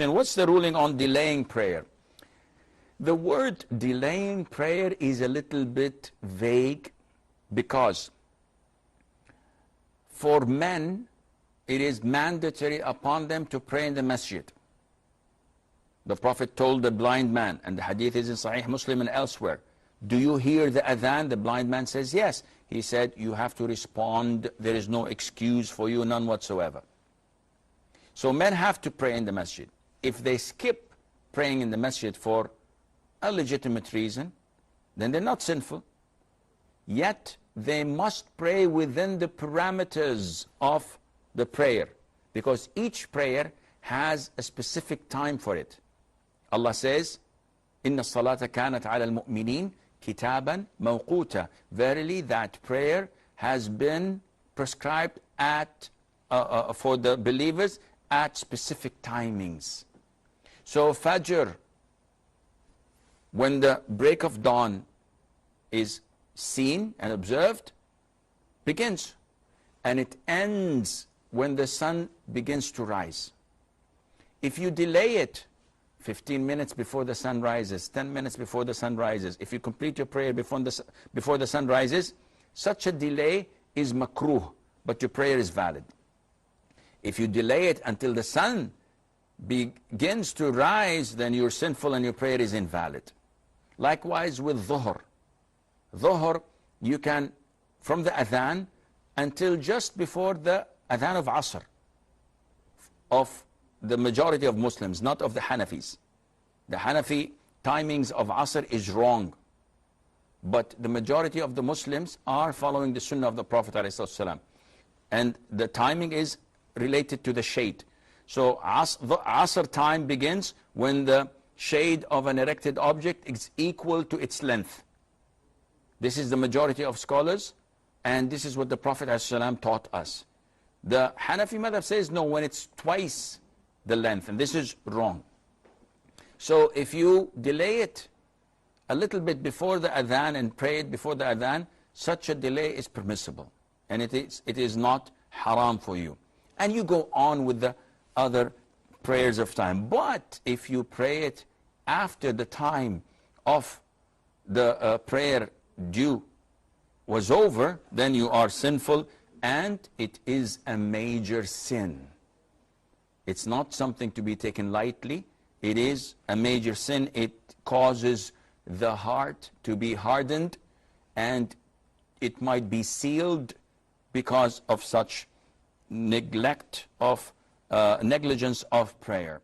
And what's the ruling on delaying prayer? The word delaying prayer is a little bit vague because for men, it is mandatory upon them to pray in the masjid. The Prophet told the blind man, and the hadith is in Sahih Muslim and elsewhere, do you hear the adhan? The blind man says yes. He said, you have to respond. There is no excuse for you, none whatsoever. So men have to pray in the masjid. If they skip praying in the masjid for a legitimate reason, then they're not sinful. Yet they must pray within the parameters of the prayer, because each prayer has a specific time for it. Allah says, Inna salata kanat ala al-mu'minin kitaban mawquta. Verily that prayer has been prescribed at for the believers at specific timings. So Fajr, when the break of dawn is seen and observed, begins, and it ends when the sun begins to rise. If you delay it 15 minutes before the sun rises, 10 minutes before the sun rises, if you complete your prayer before the sun rises, such a delay is makruh, but your prayer is valid. If you delay it until the sun begins to rise, then you're sinful and your prayer is invalid. Likewise with dhuhr. Dhuhr, you can, from the adhan until just before the adhan of Asr, of the majority of Muslims, not of the Hanafis. The Hanafi timings of Asr is wrong, but the majority of the Muslims are following the Sunnah of the Prophet ﷺ. And the timing is related to the shade. So the Asr time begins when the shade of an erected object is equal to its length. This is the majority of scholars, and this is what the Prophet ﷺ taught us. The Hanafi madhab says no, when it's twice the length, and this is wrong. So if you delay it a little bit before the adhan and pray it before the adhan, such a delay is permissible, and it is not haram for you. And you go on with the other prayers of time. But if you pray it after the time of the prayer due was over, then you are sinful, and it is a major sin. It's not something to be taken lightly. It is a major sin. It causes the heart to be hardened, and it might be sealed because of such negligence of prayer.